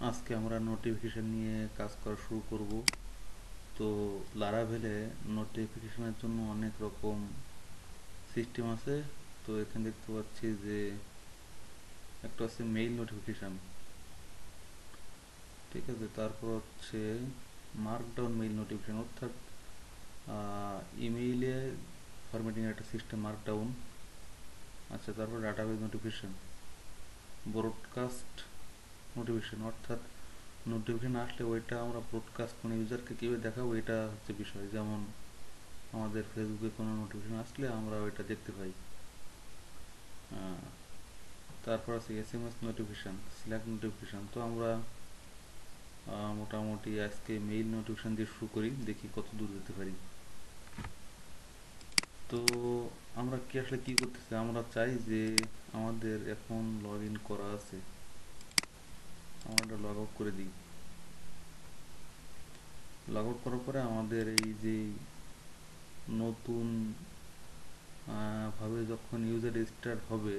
আজকে আমরা নোটিফিকেশন নিয়ে কাজ করা শুরু করব। তো লারাভেলে নোটিফিকেশনের জন্য অনেক রকম সিস্টেম আছে। তো এখানে দেখতে পাচ্ছি যে একটা আছে মেইল নোটিফিকেশন, ঠিক আছে। তারপর হচ্ছে মার্কডাউন মেইল নোটিফিকেশন, অর্থাৎ ইমেইলে ফরম্যাটিং একটা সিস্টেম মার্কডাউন। আচ্ছা, তারপর ডাটাবেজ নোটিফিকেশন, ব্রডকাস্ট নোটিফিকেশন, অর্থাৎ নোটিফিকেশন আসলে ওইটা আমরা ব্রডকাস্ট মানে ইউজারকে কীভাবে দেখাবো, এটা হচ্ছে বিষয়। যেমন আমাদের ফেসবুকে কোনো নোটিফিকেশন আসলে আমরা ওইটা দেখতে পাই। তারপর আছে S M S notification, Slack notification. তো আমরা মোটামুটি আজকে মেইল নোটিফিকেশান দিয়ে শুরু করি, দেখি কত দূর যেতে পারি। তো আমরা কি আসলে কি করতেছি, আমরা চাই যে আমাদের এখন লগ ইন করা আছে, আমরা লগ আউট করে দিই। লগ আউট করার পরে আমাদের এই যে নতুন ভাবে যখন ইউজার স্টার্ট হবে,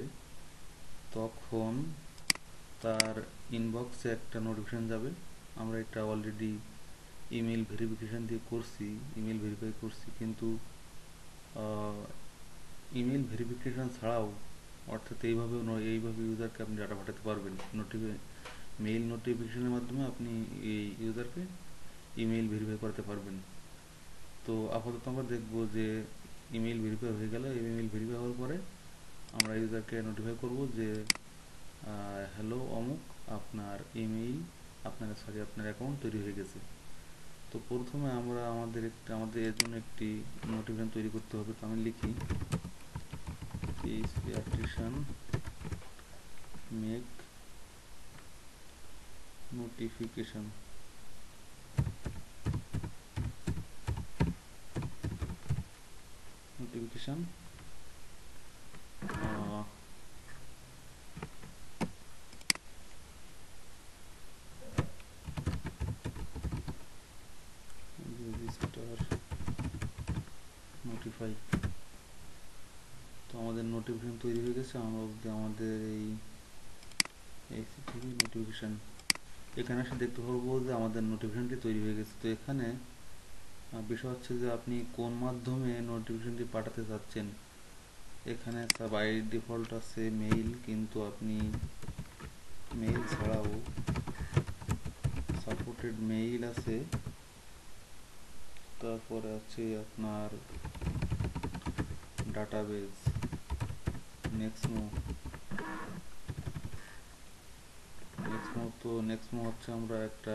তখন তার ইনবক্সে একটা নোটিফিকেশান যাবে। আমরা এটা অলরেডি ইমেল ভেরিফিকেশান দিয়ে করছি, ইমেল ভেরিফাই করছি, কিন্তু ইমেল ভেরিফিকেশান ছাড়াও, অর্থাৎ এইভাবেও নয়, এইভাবে ইউজারকে আপনি ডাটা পাঠাতে পারবেন। মেইল নোটিফিকেশানের মাধ্যমে আপনি এই ইউজারকে ইমেইল ভেরিফাই করতে পারবেন। তো আপাতত আমরা দেখব যে ইমেইল ভেরিফাই হয়ে গেলে, ইমেইল ভেরিফাই হওয়ার পরে আমরা ইউজারকে নোটিফাই করব যে হ্যালো অমুক, আপনার ইমেইল, আপনার অ্যাকাউন্ট তৈরি হয়ে গেছে। তো প্রথমে আমরা আমাদের এর জন্য একটি নোটিফিকেশন তৈরি করতে হবে। তো আমি লিখি application make notification, notification register notify. তো আমাদের নোটিফিকেশন তৈরি হয়ে গেছে। আমরা আমাদের এই নোটিফিকেশন এখানে এসে দেখতে পারবো যে আমাদের নোটিফিকেশনটি তৈরি হয়ে গেছে। তো এখানে বিষয় হচ্ছে যে আপনি কোন মাধ্যমে নোটিফিকেশনটি পাঠাতে চাচ্ছেন। এখানে বাই ডিফল্ট আছে মেইল, কিন্তু আপনি মেইল ছাড়াও সাপোর্টেড মেইল আছে, তারপরে আছে আপনার ডাটাবেজ, নেক্সমো। নেক্সমো হচ্ছে আমরা একটা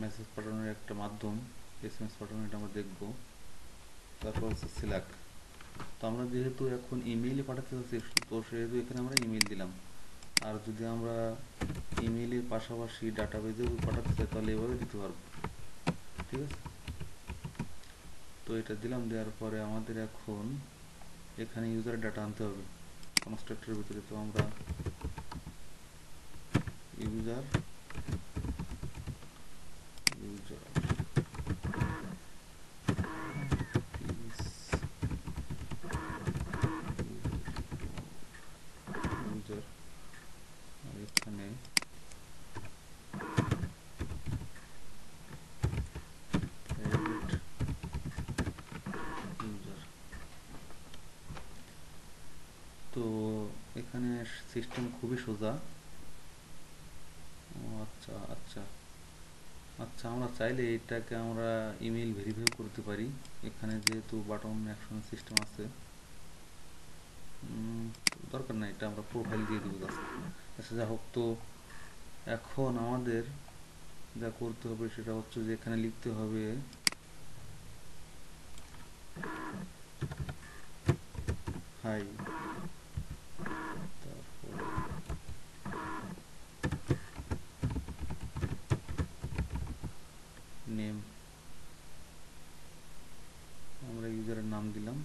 মেসেজ পাঠানোর একটা মাধ্যম, এসএমএস পাঠানোর, এটা আমরা দেখব। তারপর হচ্ছে স্ল্যাক। তো আমরা যেহেতু এখন ইমেইলে পাঠাতে চাচ্ছি, তো সেহেতু এখানে আমরা ইমেইল দিলাম। আর যদি আমরা ইমেইলের পাশাপাশি ডাটাবেজেও পাঠাতে চাই, তাহলে এভাবে দিতে পারবো, ঠিক আছে। তো এটা দিলাম, দেওয়ার পরে আমাদের এখন এখানে ইউজারের ডাটা আনতে হবে কনস্ট্রাক্টরের ভিতরে। তো আমরা ইউজার ইউজার ইউজার আর এখানে ইউজার। তো এখানে সিস্টেম খুবই সোজা। ও আচ্ছা আচ্ছা আচ্ছা, আমরা চাইলে এটাকে আমরা ইমেল ভেরিফাই করতে পারি। এখানে যেহেতু বাটন অ্যাকশন সিস্টেম আছে, দরকার নাই, এটা আমরা প্রোফাইল দিয়ে দেবো জাস্ট। আচ্ছা, যা হোক। তো এখন আমাদের যা করতে হবে সেটা হচ্ছে যে এখানে লিখতে হবে হাই, তারপরে নেম, আমরা ইউজারের নাম দিলাম।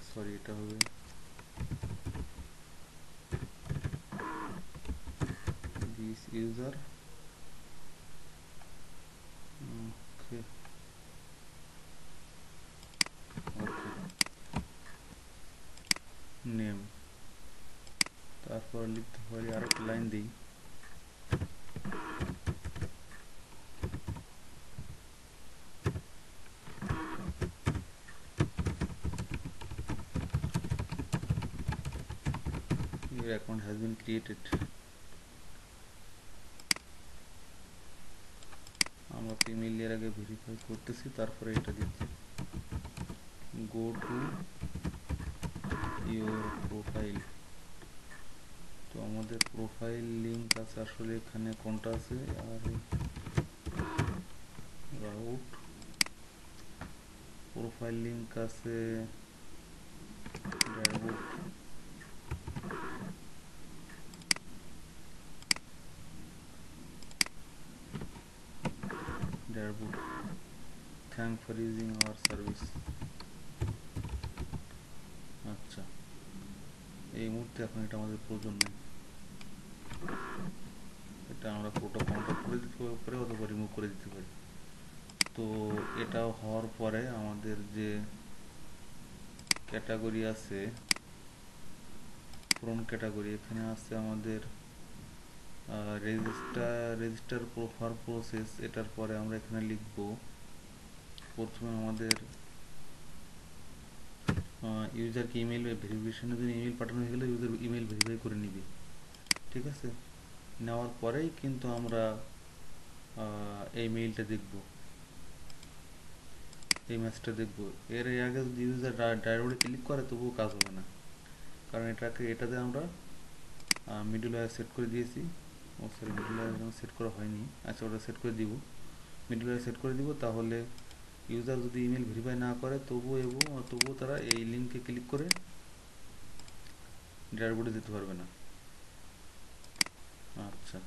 সরি, এটা হবে this user. Okay okay, name. তারপর লিখতে পারি আরেকটা লাইন দিই, your account has been created। আমরা তো ইমেল এর আগে ভেরিফাই করতেছি, তারপরে এটা দিচ্ছি, গো টু ইউর প্রোফাইল। তো আমাদের প্রোফাইল লিঙ্ক আছে আসলে এখানে কোনটা আছে, আর রাউট প্রোফাইল লিঙ্ক আছে dashboard, dashboard thank for using our service. আচ্ছা, এই মুহূর্তে এখন এটা আমাদের প্রয়োজন নেই, এটা আমরা ফটো কাউন্টার করে দিতে পারি অথবা রিমুভ করে দিতে পারি। তো এটা হওয়ার পরে আমাদের যে ক্যাটাগরি আছে, ফ্রন্ট ক্যাটাগরি, এখানে আছে আমাদের রেজিস্টার ফর প্রসেস। এটার পরে আমরা এখানে লিখব, প্রথমে আমাদের ইউজারকে ইমেল ভেরিফিকেশনের জন্য ইমেল পাঠানো হয়ে গেলে ইউজার ইমেল ভেরিফাই করে নিবে, ঠিক আছে। নেওয়ার পরেই কিন্তু আমরা এই মেইলটা দেখব, এই ম্যাচটা দেখব। এর আগে যদি ইউজার ডাইরেক্টলি ক্লিক করে তবুও কাজ হবে না, কারণ এটাতে আমরা মিডল ওয়্যার সেট করে দিয়েছি। ও সরি, মিডল ওয়্যার সেট করা হয়নি, আচ্ছা ওটা সেট করে দিব, মিডল ওয়্যার সেট করে দিব। তাহলে ইউজার যদি ইমেল ভেরিফাই না করে তবুও তারা এই লিঙ্কে ক্লিক করে ড্যাশবোর্ডে যেতে পারবে না। আচ্ছা,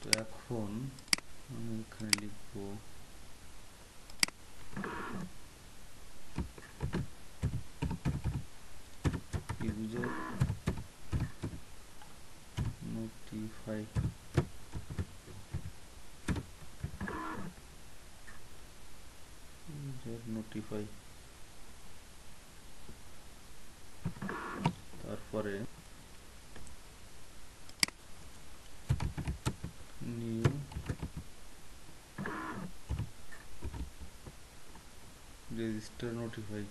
তো এখন আমি এখানে লিখব ইউজার নোটিফাই, নোটিফাই, তারপরে নিউ রেজিস্টার নোটিফাই।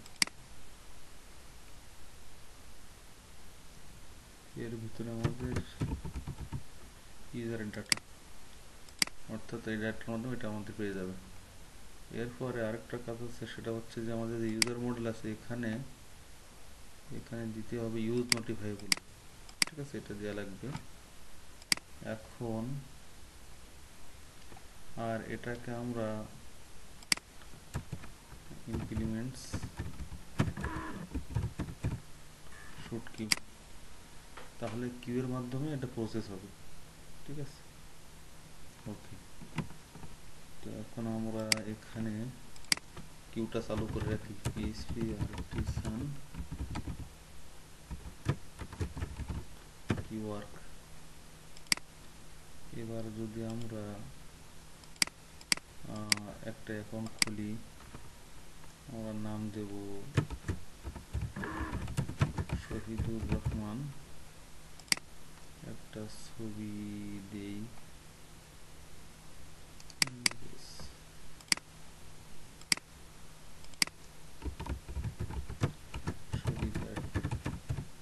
এর ভিতরে আমাদের ইউজারের ডাটা, অর্থাৎ এই ডাটার মাধ্যমে এটা আমাদের পেয়ে যাবে। এরপরে আরেকটা কাজ আছে, সেটা হচ্ছে যে আমাদের যে ইউজার মডেল আছে এখানে দিতে হবে ইউজ নোটিফাইবল, ঠিক আছে, এটা দেওয়া লাগবে। এখন আর এটাকে আমরা ইমপ্লিমেন্টস শুড কিউ, তাহলে কিউ এর মাধ্যমে এটা প্রসেস হবে, ঠিক আছে। ওকে, তো এখন আমরা এখানে কিউটা চালু করে রাখি, পিএইচপি আর্টিসান কিউ ওয়ার্ক। এবার যদি আমরা একটা অ্যাকাউন্ট খুলি, আমরা নাম দেব শহীদুর রহমান, একটা ছবি দেই,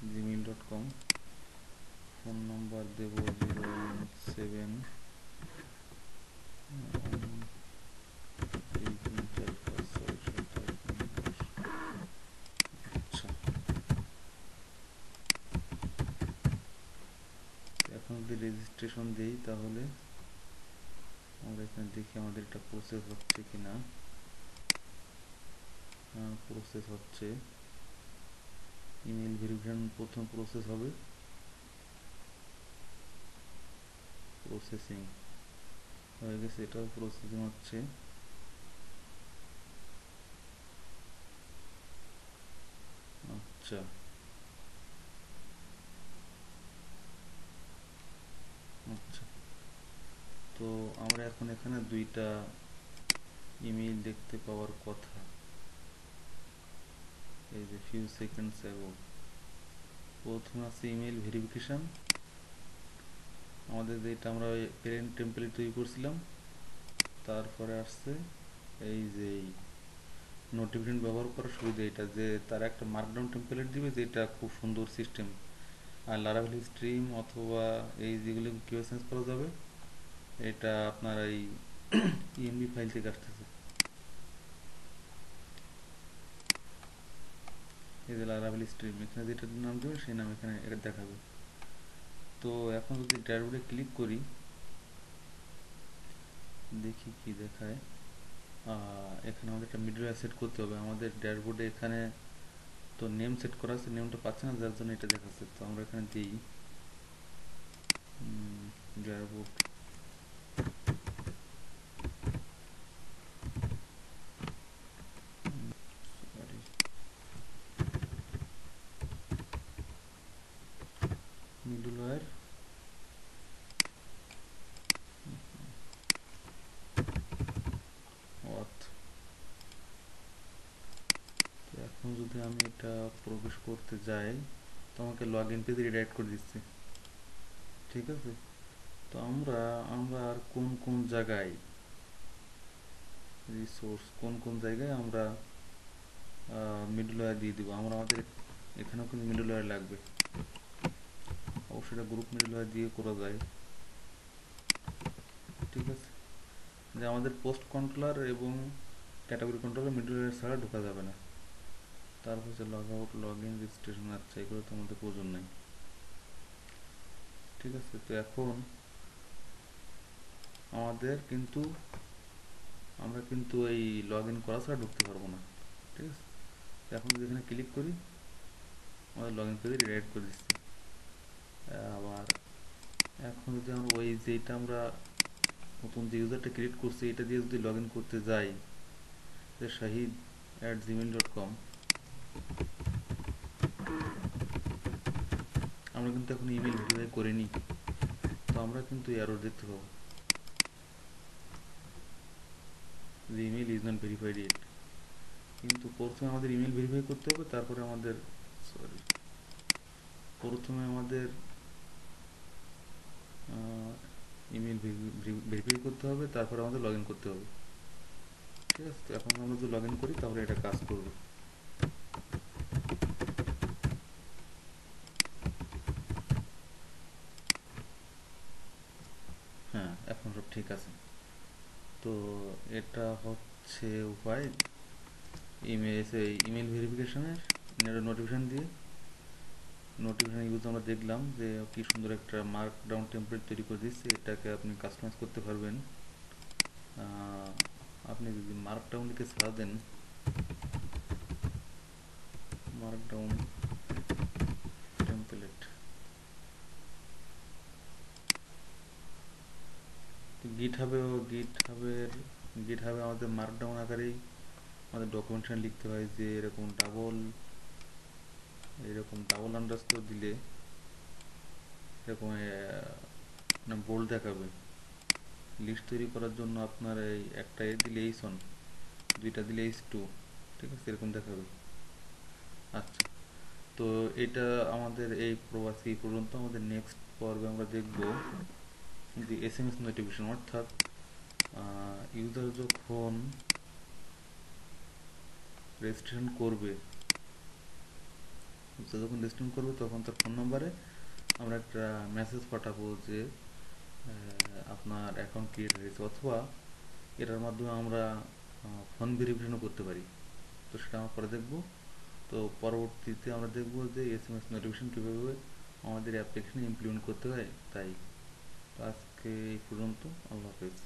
shahid@gmail.com, ফোন নাম্বার দেব 017 আচ্ছা, এখন যদি রেজিস্ট্রেশন দেই তাহলে আমরা এখানে দেখি আমাদের এটা প্রসেস হচ্ছে কিনা। প্রসেস হচ্ছে, ইমেল ভেরিফিকেশন প্রথম প্রসেস হবে, প্রসেসিং হয়ে গেছে, এটাও প্রসেসিং হচ্ছে। আচ্ছা, আচ্ছা, তো আমরা এখন এখানে দুইটা ইমেল দেখতে পাওয়ার কথা, এই যে ফিউ সেকেন্ডস অ্যাগো। প্রথমে আছে ইমেল ভেরিফিকেশন, আমাদের যেটা আমরা প্যারেন্ট টেমপ্লেট তৈরি করছিলাম, তারপরে আসছে এই যে নোটিফিকেশন ব্যবহার করার সুবিধা এটা যে তারা একটা মার্কডাউন টেমপ্লেট দিবে, যেটা খুব সুন্দর সিস্টেম। আর লারাভেল স্ট্রিম অথবা এই যেগুলো কীভাবে চেঞ্জ করা যাবে, এটা আপনার এই ইএমবি ফাইল থেকে আসতেছে। এই যে লারাভেল স্ট্রিম, এখানে যেটার নাম দেবে সেই নাম এখানে এটা দেখাবে। তো এখন যদি ড্যাশবোর্ডে ক্লিক করি, দেখি কি দেখায়। এখানে আমাদের একটা মিডলওয়্যার সেট করতে হবে আমাদের ড্যাশবোর্ডে। এখানে তো নেম সেট করা আছে, নেমটা পাচ্ছে না, যার জন্য এটা দেখাচ্ছে। তো আমরা এখানে দিই ড্যাশবোর্ড সরি মিডলওয়্যার অথ। তো এখন যদি আমি এটা প্রবেশ করতে যাই, তো আমাকে লগ ইন পেজে রিডাইরেক্ট করে দিচ্ছে। ঠিক আছে। তো আমরা আমরা আর কোন কোন জায়গায় রিসোর্স, কোন কোন জায়গায় আমরা মিডলওয়্যার দিয়ে দিব, আমরা আমাদের এখানেও কিন্তু মিডলওয়্যার লাগবে। অবশ্যই এটা গ্রুপ মিডলওয়্যার দিয়ে করা যায়। ঠিক আছে। যে আমাদের পোস্ট কন্ট্রোলার এবং ক্যাটাগরি কন্ট্রোলার মিডলওয়্যার ছাড়া ঢোকা যাবে না। তারপর হচ্ছে log out, log in, registration, আচ্ছা এগুলো তো আমাদের প্রয়োজন নাই। ঠিক আছে। তো এখন আমাদের কিন্তু আমরা কিন্তু এই লগ ইন করা ছাড়া ঢুকতে পারবো না। ঠিক আছে। এখন যদি এখানে ক্লিক করি, আমাদের লগ ইন পেজে রিডাইরেক্ট করে দিচ্ছে। আবার এখন যদি আমরা ওই যেটা আমরা নতুন যে ইউজারটা ক্রিয়েট করছি এটা দিয়ে যদি লগ ইন করতে যাই, যে shahid@gmail.com, আমরা কিন্তু এখন ইমেল ভেরিফাই করিনি। তো আমরা কিন্তু এরর দেখতে পাবো যে ইমেল ইজ নট ভেরিফাইড ইট। কিন্তু প্রথমে আমাদের ইমেল ভেরিফাই করতে হবে, তারপরে আমাদের সরি প্রথমে আমাদের ইমেল ভেরিফাই করতে হবে, তারপরে আমাদের লগ ইন করতে হবে। ঠিক আছে। তো এখন আমরা যদি লগ ইন করি তাহলে এটা কাজ করবে। হ্যাঁ, এখন সব ঠিক আছে। তো এটা হচ্ছে উপায় ইমেল ভেরিফিকেশনের নোটিফিকেশন দিয়ে। নোটিফিকেশন ইউজ আমরা দেখলাম যে কি সুন্দর একটা মার্কডাউন টেমপ্লেট তৈরি করে দিচ্ছে, এটাকে আপনি কাস্টমাইজ করতে পারবেন। আপনি যদি মার্কডাউন লিখে ছাড়া দেন, মার্কডাউন টেমপ্লেট, তো গিটহাবে আমাদের মার্কডাউন আকারেই আমাদের ডকুমেন্টেশন লিখতে হয় যে এরকম ডাবল আন্ডারস্কোর দিলে এরকম বোল্ড দেখাবে। লিস্ট তৈরি করার জন্য আপনার এই একটা দিলে H1, দুইটা দিলে H2, ঠিক আছে, এরকম দেখাবে। আচ্ছা। তো এটা আমাদের এই প্রবাসী পর্যন্ত। আমাদের নেক্সট পর্বে আমরা দেখব যে SMS নোটিফিকেশন, অর্থাৎ ইউজার যখন রেজিস্ট্রেশন করবে তখন তার ফোন নাম্বারে আমরা একটা মেসেজ পাঠাবো যে আপনার অ্যাকাউন্ট ক্রিয়েট হয়েছে, অথবা এটার মাধ্যমে আমরা ফোন ভেরিফিকেশনও করতে পারি। তো সেটা আমরা পরে দেখব। তো পরবর্তীতে আমরা দেখব যে SMS নোটিফিকেশন কীভাবে আমাদের অ্যাপ্লিকেশনে ইমপ্লিমেন্ট করতে হয়। তো আজকে এই পর্যন্ত। আল্লাহ হাফেজ।